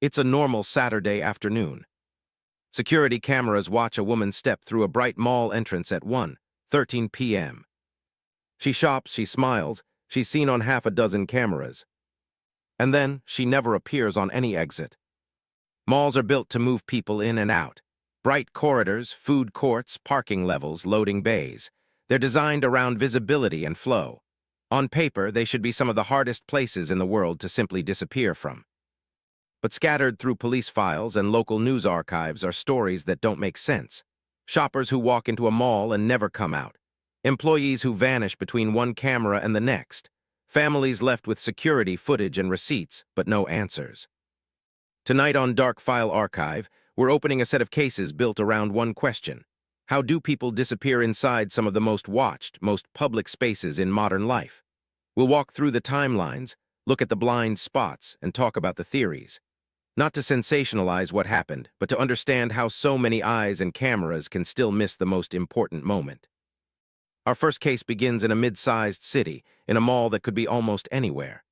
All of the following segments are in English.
It's a normal Saturday afternoon. Security cameras watch a woman step through a bright mall entrance at 1:13 p.m. She shops, she smiles, she's seen on half a dozen cameras. And then, she never appears on any exit. Malls are built to move people in and out. Bright corridors, food courts, parking levels, loading bays. They're designed around visibility and flow. On paper, they should be some of the hardest places in the world to simply disappear from. But scattered through police files and local news archives are stories that don't make sense. Shoppers who walk into a mall and never come out. Employees who vanish between one camera and the next. Families left with security footage and receipts, but no answers. Tonight on Dark File Archive, we're opening a set of cases built around one question. How do people disappear inside some of the most watched, most public spaces in modern life? We'll walk through the timelines, look at the blind spots, and talk about the theories. Not to sensationalize what happened, but to understand how so many eyes and cameras can still miss the most important moment. Our first case begins in a mid-sized city, in a mall that could be almost anywhere.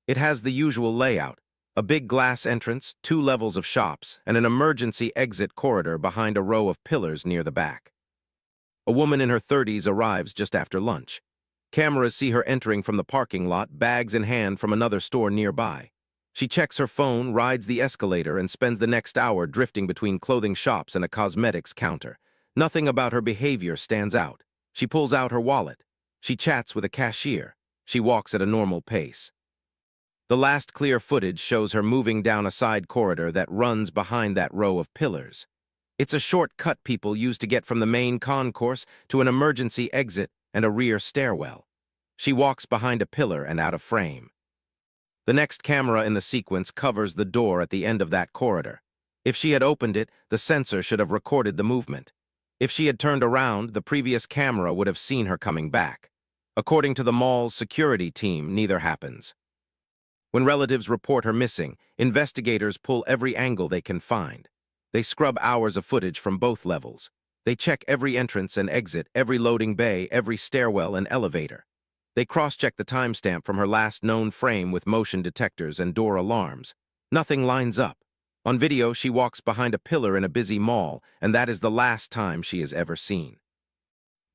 It has the usual layout, a big glass entrance, 2 levels of shops, and an emergency exit corridor behind a row of pillars near the back. A woman in her 30s arrives just after lunch. Cameras see her entering from the parking lot, bags in hand from another store nearby. She checks her phone, rides the escalator, and spends the next hour drifting between clothing shops and a cosmetics counter. Nothing about her behavior stands out. She pulls out her wallet. She chats with a cashier. She walks at a normal pace. The last clear footage shows her moving down a side corridor that runs behind that row of pillars. It's a shortcut people use to get from the main concourse to an emergency exit and a rear stairwell. She walks behind a pillar and out of frame. The next camera in the sequence covers the door at the end of that corridor. If she had opened it, the sensor should have recorded the movement. If she had turned around, the previous camera would have seen her coming back. According to the mall's security team, neither happens. When relatives report her missing, investigators pull every angle they can find. They scrub hours of footage from both levels. They check every entrance and exit, every loading bay, every stairwell and elevator. They cross-check the timestamp from her last known frame with motion detectors and door alarms. Nothing lines up. On video, she walks behind a pillar in a busy mall, and that is the last time she is ever seen.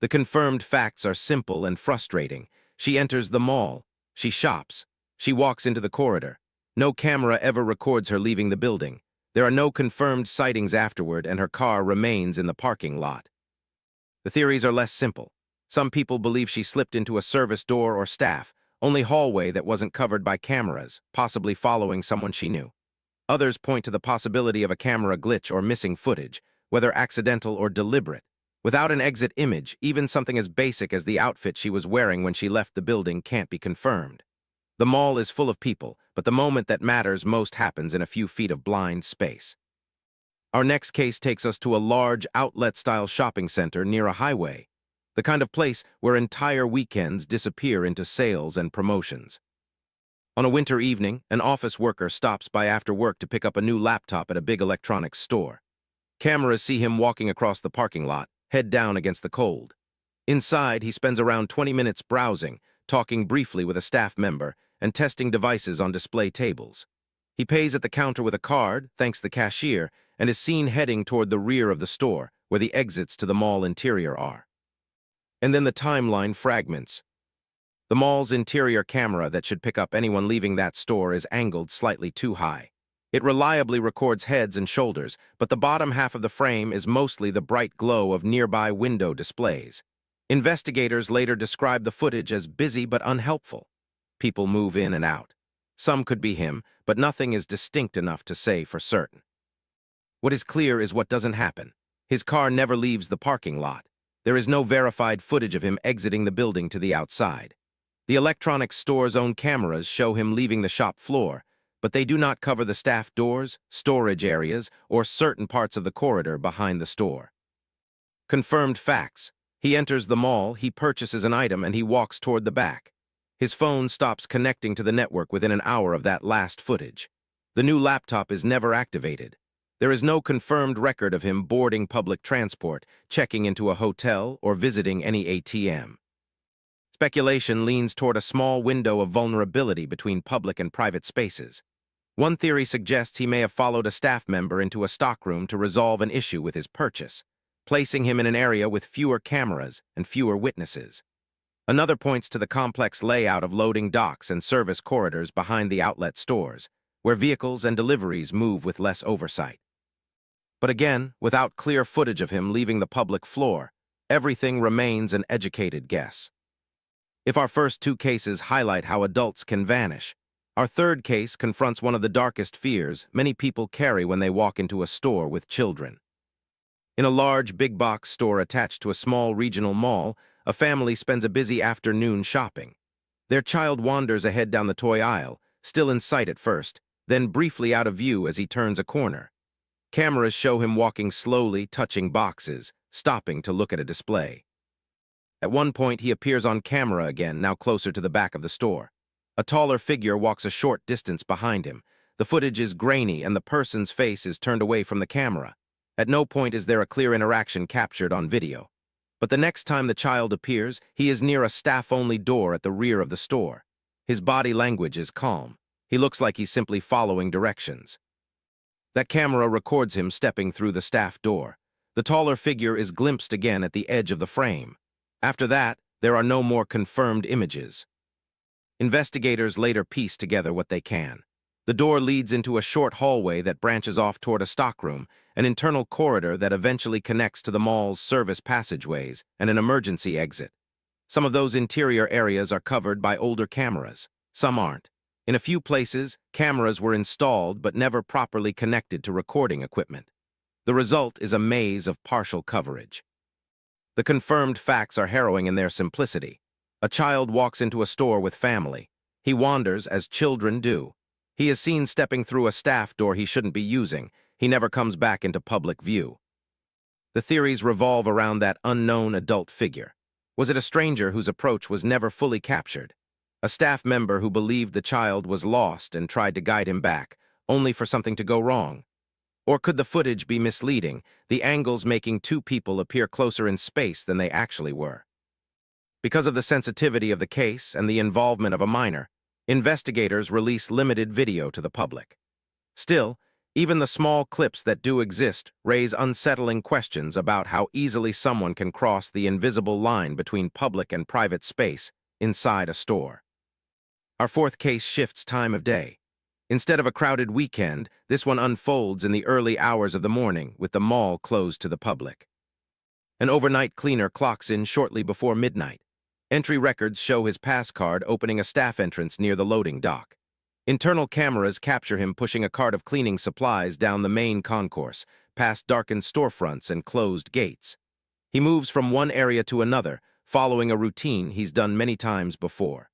The confirmed facts are simple and frustrating. She enters the mall. She shops. She walks into the corridor. No camera ever records her leaving the building. There are no confirmed sightings afterward, and her car remains in the parking lot. The theories are less simple. Some people believe she slipped into a service door or staff, only hallway that wasn't covered by cameras, possibly following someone she knew. Others point to the possibility of a camera glitch or missing footage, whether accidental or deliberate. Without an exit image, even something as basic as the outfit she was wearing when she left the building can't be confirmed. The mall is full of people, but the moment that matters most happens in a few feet of blind space. Our next case takes us to a large outlet-style shopping center near a highway, the kind of place where entire weekends disappear into sales and promotions. On a winter evening, an office worker stops by after work to pick up a new laptop at a big electronics store. Cameras see him walking across the parking lot, head down against the cold. Inside, he spends around 20 minutes browsing, talking briefly with a staff member, and testing devices on display tables. He pays at the counter with a card, thanks the cashier, and is seen heading toward the rear of the store, where the exits to the mall interior are. And then the timeline fragments. The mall's interior camera that should pick up anyone leaving that store is angled slightly too high. It reliably records heads and shoulders, but the bottom half of the frame is mostly the bright glow of nearby window displays. Investigators later describe the footage as busy but unhelpful. People move in and out. Some could be him, but nothing is distinct enough to say for certain. What is clear is what doesn't happen. His car never leaves the parking lot. There is no verified footage of him exiting the building to the outside. The electronics store's own cameras show him leaving the shop floor, but they do not cover the staff doors, storage areas, or certain parts of the corridor behind the store. Confirmed facts. He enters the mall, he purchases an item, and he walks toward the back. His phone stops connecting to the network within an hour of that last footage. The new laptop is never activated. There is no confirmed record of him boarding public transport, checking into a hotel, or visiting any ATM. Speculation leans toward a small window of vulnerability between public and private spaces. One theory suggests he may have followed a staff member into a stockroom to resolve an issue with his purchase, placing him in an area with fewer cameras and fewer witnesses. Another points to the complex layout of loading docks and service corridors behind the outlet stores, where vehicles and deliveries move with less oversight. But again, without clear footage of him leaving the public floor, everything remains an educated guess. If our first two cases highlight how adults can vanish, our third case confronts one of the darkest fears many people carry when they walk into a store with children. In a large big-box store attached to a small regional mall, a family spends a busy afternoon shopping. Their child wanders ahead down the toy aisle, still in sight at first, then briefly out of view as he turns a corner. Cameras show him walking slowly, touching boxes, stopping to look at a display. At one point, he appears on camera again, now closer to the back of the store. A taller figure walks a short distance behind him. The footage is grainy and the person's face is turned away from the camera. At no point is there a clear interaction captured on video. But the next time the child appears, he is near a staff-only door at the rear of the store. His body language is calm. He looks like he's simply following directions. That camera records him stepping through the staff door. The taller figure is glimpsed again at the edge of the frame. After that, there are no more confirmed images. Investigators later piece together what they can. The door leads into a short hallway that branches off toward a stockroom, an internal corridor that eventually connects to the mall's service passageways, and an emergency exit. Some of those interior areas are covered by older cameras. Some aren't. In a few places, cameras were installed but never properly connected to recording equipment. The result is a maze of partial coverage. The confirmed facts are harrowing in their simplicity. A child walks into a store with family. He wanders as children do. He is seen stepping through a staff door he shouldn't be using. He never comes back into public view. The theories revolve around that unknown adult figure. Was it a stranger whose approach was never fully captured? A staff member who believed the child was lost and tried to guide him back, only for something to go wrong? Or could the footage be misleading, the angles making two people appear closer in space than they actually were? Because of the sensitivity of the case and the involvement of a minor, investigators release limited video to the public. Still, even the small clips that do exist raise unsettling questions about how easily someone can cross the invisible line between public and private space inside a store. Our fourth case shifts time of day. Instead of a crowded weekend, this one unfolds in the early hours of the morning with the mall closed to the public. An overnight cleaner clocks in shortly before midnight. Entry records show his pass card opening a staff entrance near the loading dock. Internal cameras capture him pushing a cart of cleaning supplies down the main concourse, past darkened storefronts and closed gates. He moves from one area to another, following a routine he's done many times before.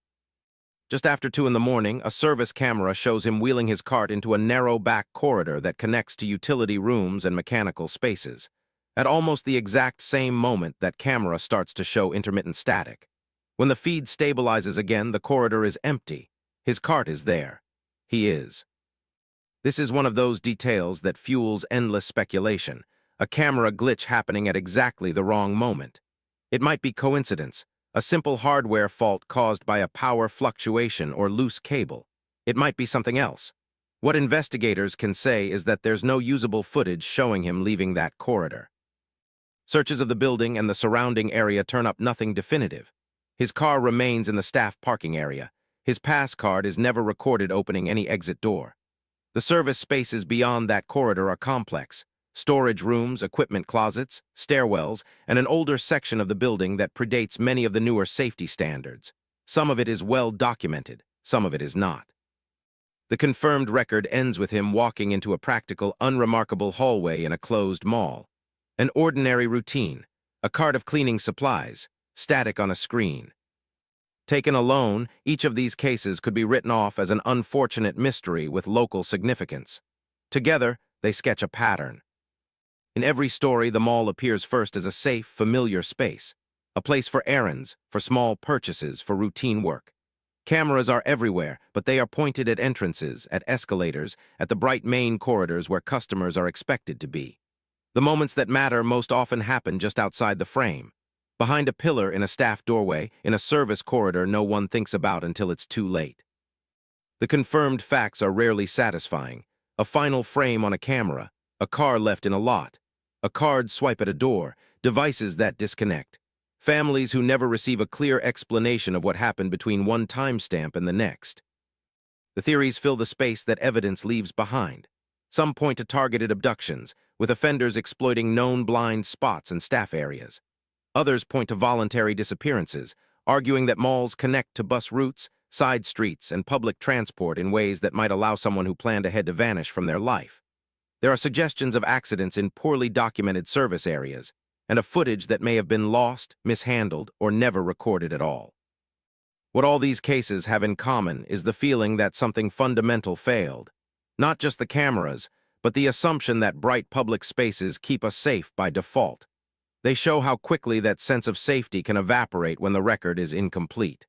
Just after 2 in the morning, a service camera shows him wheeling his cart into a narrow back corridor that connects to utility rooms and mechanical spaces. At almost the exact same moment, that camera starts to show intermittent static. When the feed stabilizes again, the corridor is empty. His cart is there. He is. This is one of those details that fuels endless speculation, a camera glitch happening at exactly the wrong moment. It might be coincidence, a simple hardware fault caused by a power fluctuation or loose cable. It might be something else. What investigators can say is that there's no usable footage showing him leaving that corridor. Searches of the building and the surrounding area turn up nothing definitive. His car remains in the staff parking area. His pass card is never recorded opening any exit door. The service spaces beyond that corridor are complex. Storage rooms, equipment closets, stairwells, and an older section of the building that predates many of the newer safety standards. Some of it is well documented, some of it is not. The confirmed record ends with him walking into a practical, unremarkable hallway in a closed mall. An ordinary routine, a cart of cleaning supplies, static on a screen. Taken alone, each of these cases could be written off as an unfortunate mystery with local significance. Together, they sketch a pattern. In every story, the mall appears first as a safe, familiar space, a place for errands, for small purchases, for routine work. Cameras are everywhere, but they are pointed at entrances, at escalators, at the bright main corridors where customers are expected to be. The moments that matter most often happen just outside the frame. Behind a pillar in a staff doorway, in a service corridor no one thinks about until it's too late. The confirmed facts are rarely satisfying. A final frame on a camera, a car left in a lot, a card swipe at a door, devices that disconnect. Families who never receive a clear explanation of what happened between one timestamp and the next. The theories fill the space that evidence leaves behind. Some point to targeted abductions, with offenders exploiting known blind spots and staff areas. Others point to voluntary disappearances, arguing that malls connect to bus routes, side streets, and public transport in ways that might allow someone who planned ahead to vanish from their life. There are suggestions of accidents in poorly documented service areas, and of footage that may have been lost, mishandled, or never recorded at all. What all these cases have in common is the feeling that something fundamental failed. Not just the cameras, but the assumption that bright public spaces keep us safe by default. They show how quickly that sense of safety can evaporate when the record is incomplete.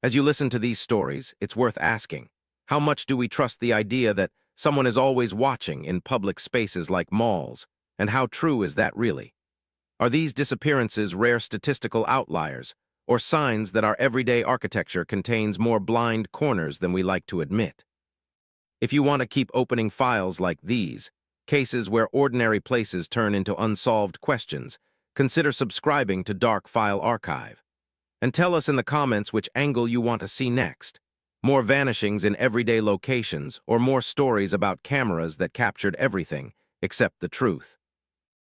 As you listen to these stories, it's worth asking, how much do we trust the idea that someone is always watching in public spaces like malls, and how true is that really? Are these disappearances rare statistical outliers, or signs that our everyday architecture contains more blind corners than we like to admit? If you want to keep opening files like these, cases where ordinary places turn into unsolved questions, consider subscribing to Dark File Archive. And tell us in the comments which angle you want to see next. More vanishings in everyday locations, or more stories about cameras that captured everything except the truth.